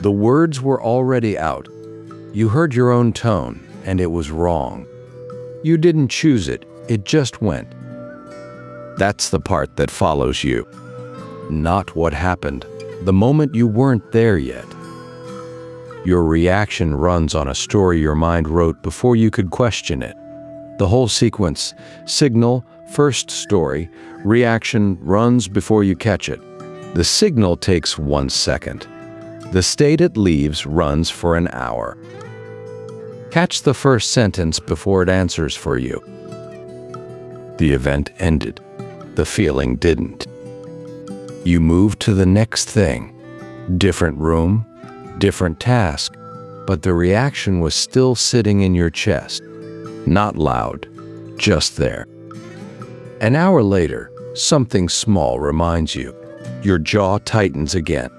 The words were already out. You heard your own tone, and it was wrong. You didn't choose it, it just went. That's the part that follows you. Not what happened, the moment you weren't there yet. Your reaction runs on a story your mind wrote before you could question it. The whole sequence, signal, first story, reaction, runs before you catch it. The signal takes 1 second. The state it leaves runs for an hour. Catch the first sentence before it answers for you. The event ended. The feeling didn't. You move to the next thing. Different room, different task, but the reaction was still sitting in your chest. Not loud, just there. An hour later, something small reminds you. Your jaw tightens again.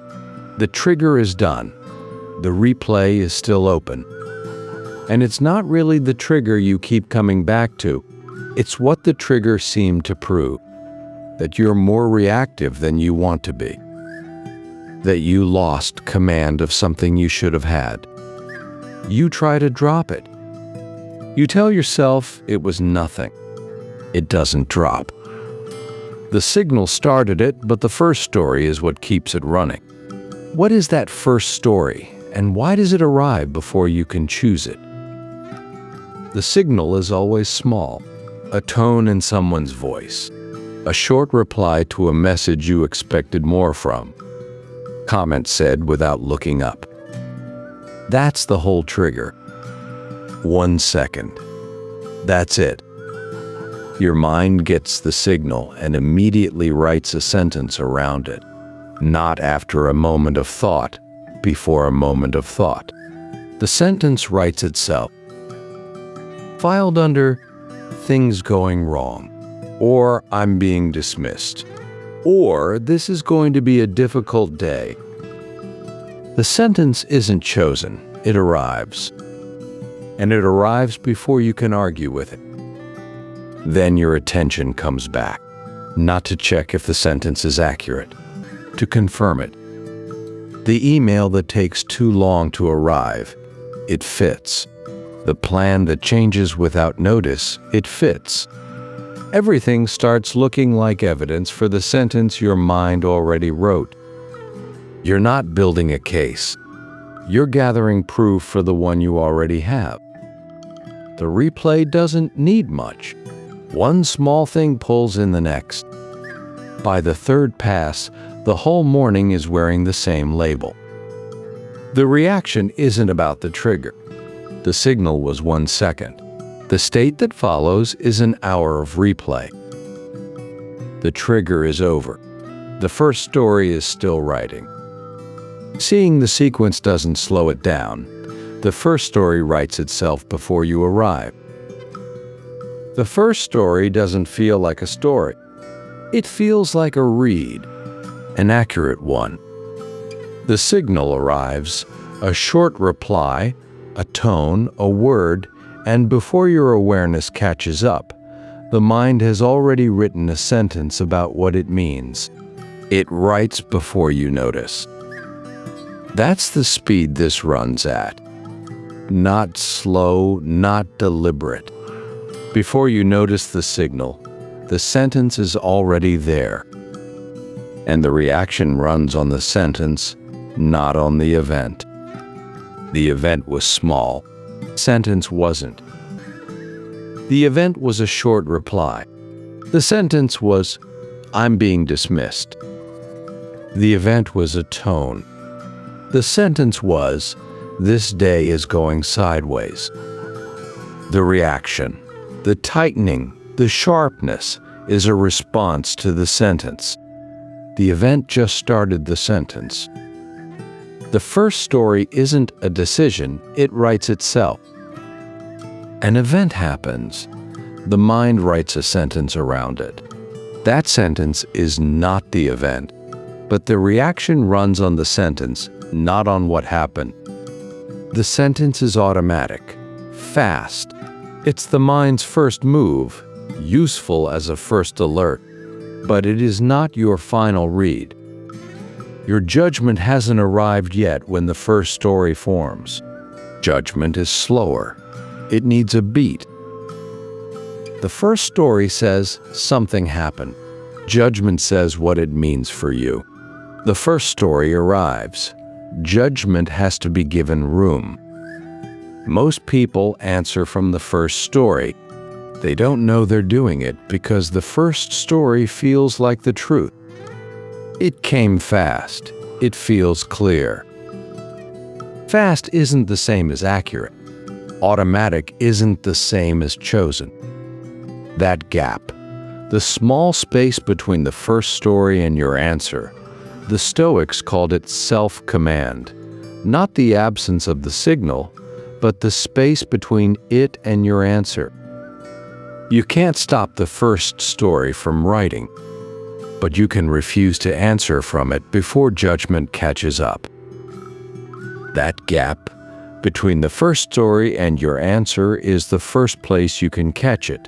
The trigger is done. The replay is still open. And it's not really the trigger you keep coming back to. It's what the trigger seemed to prove. That you're more reactive than you want to be. That you lost command of something you should have had. You try to drop it. You tell yourself it was nothing. It doesn't drop. The signal started it, but the first story is what keeps it running. What is that first story, and why does it arrive before you can choose it? The signal is always small. A tone in someone's voice. A short reply to a message you expected more from. Comment said without looking up. That's the whole trigger. 1 second. That's it. Your mind gets the signal and immediately writes a sentence around it. Not after a moment of thought, before a moment of thought. The sentence writes itself. Filed under things going wrong, or I'm being dismissed, or this is going to be a difficult day. The sentence isn't chosen, it arrives. And it arrives before you can argue with it. Then your attention comes back, not to check if the sentence is accurate, to confirm it. The email that takes too long to arrive, it fits. The plan that changes without notice, it fits. Everything starts looking like evidence for the sentence your mind already wrote. You're not building a case. You're gathering proof for the one you already have. The replay doesn't need much. One small thing pulls in the next. By the third pass, the whole morning is wearing the same label. The reaction isn't about the trigger. The signal was 1 second. The state that follows is an hour of replay. The trigger is over. The first story is still writing. Seeing the sequence doesn't slow it down. The first story writes itself before you arrive. The first story doesn't feel like a story. It feels like a read, an accurate one. The signal arrives, a short reply, a tone, a word, and before your awareness catches up, the mind has already written a sentence about what it means. It writes before you notice. That's the speed this runs at. Not slow, not deliberate. Before you notice the signal, the sentence is already there. And the reaction runs on the sentence, not on the event. The event was small. Sentence wasn't. The event was a short reply. The sentence was, I'm being dismissed. The event was a tone. The sentence was, this day is going sideways. The reaction, the tightening, the sharpness is a response to the sentence. The event just started the sentence. The first story isn't a decision, it writes itself. An event happens. The mind writes a sentence around it. That sentence is not the event, but the reaction runs on the sentence, not on what happened. The sentence is automatic, fast. It's the mind's first move, useful as a first alert, but it is not your final read. Your judgment hasn't arrived yet when the first story forms. Judgment is slower. It needs a beat. The first story says something happened. Judgment says what it means for you. The first story arrives. Judgment has to be given room. Most people answer from the first story. They don't know they're doing it because the first story feels like the truth. It came fast. It feels clear. Fast isn't the same as accurate. Automatic isn't the same as chosen. That gap, the small space between the first story and your answer, the Stoics called it self-command, not the absence of the signal, but the space between it and your answer. You can't stop the first story from writing, but you can refuse to answer from it before judgment catches up. That gap between the first story and your answer is the first place you can catch it.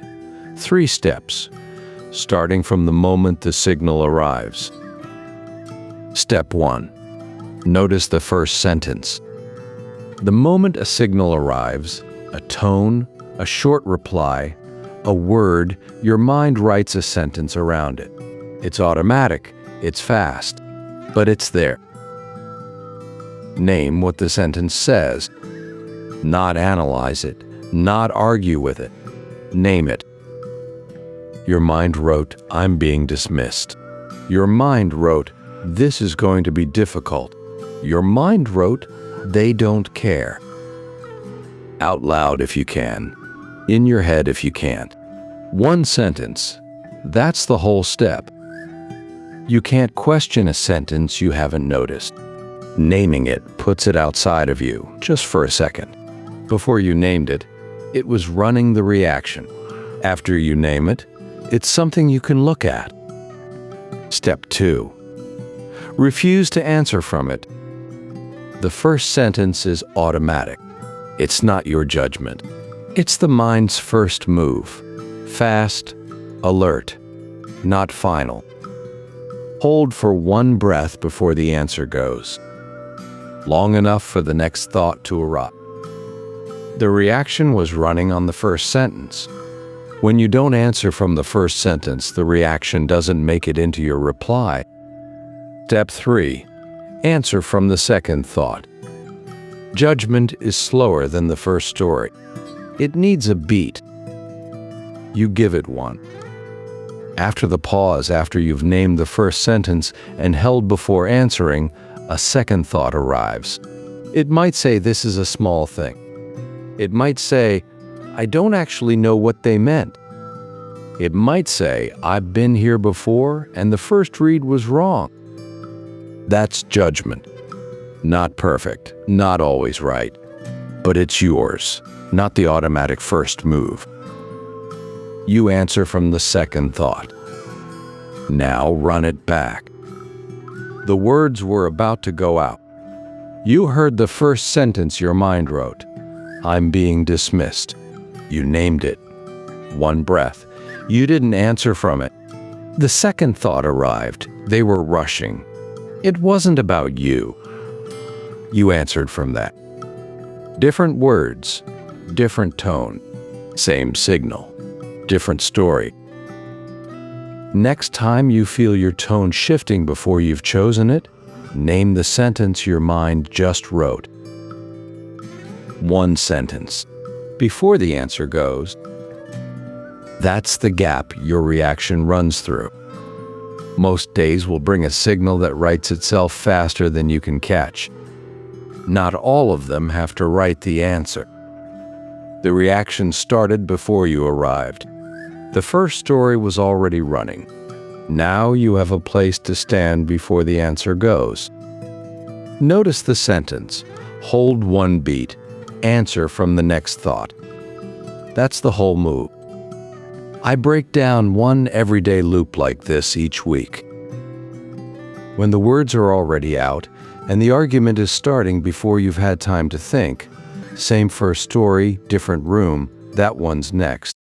3 steps, starting from the moment the signal arrives. Step 1. Notice the first sentence. The moment a signal arrives, a tone, a short reply, a word, your mind writes a sentence around it. It's automatic, it's fast, but it's there. Name what the sentence says. Not analyze it, not argue with it. Name it. Your mind wrote, "I'm being dismissed." Your mind wrote, "This is going to be difficult." Your mind wrote, "They don't care." Out loud if you can. In your head if you can't. 1 sentence. That's the whole step. You can't question a sentence you haven't noticed. Naming it puts it outside of you, just for a second. Before you named it, it was running the reaction. After you name it, it's something you can look at. Step 2. Refuse to answer from it. The first sentence is automatic. It's not your judgment. It's the mind's first move. Fast, alert, not final. Hold for 1 breath before the answer goes. Long enough for the next thought to arrive. The reaction was running on the first sentence. When you don't answer from the first sentence, the reaction doesn't make it into your reply. Step 3. Answer from the second thought. Judgment is slower than the first story. It needs a beat. You give it one. After the pause, after you've named the first sentence and held before answering, a second thought arrives. It might say, "This is a small thing." It might say, "I don't actually know what they meant." It might say, "I've been here before and the first read was wrong." That's judgment. Not perfect, not always right, but it's yours, not the automatic first move. You answer from the second thought. Now run it back. The words were about to go out. You heard the first sentence your mind wrote. "I'm being dismissed." You named it. 1 breath. You didn't answer from it. The second thought arrived. They were rushing. It wasn't about you. You answered from that. Different words, different tone, same signal, different story. Next time you feel your tone shifting before you've chosen it, name the sentence your mind just wrote. 1 sentence. Before the answer goes. That's the gap your reaction runs through. Most days will bring a signal that writes itself faster than you can catch. Not all of them have to write the answer. The reaction started before you arrived. The first story was already running. Now you have a place to stand before the answer goes. Notice the sentence. Hold 1 beat. Answer from the next thought. That's the whole move. I break down 1 everyday loop like this each week. When the words are already out and the argument is starting before you've had time to think, same first story, different room, that one's next.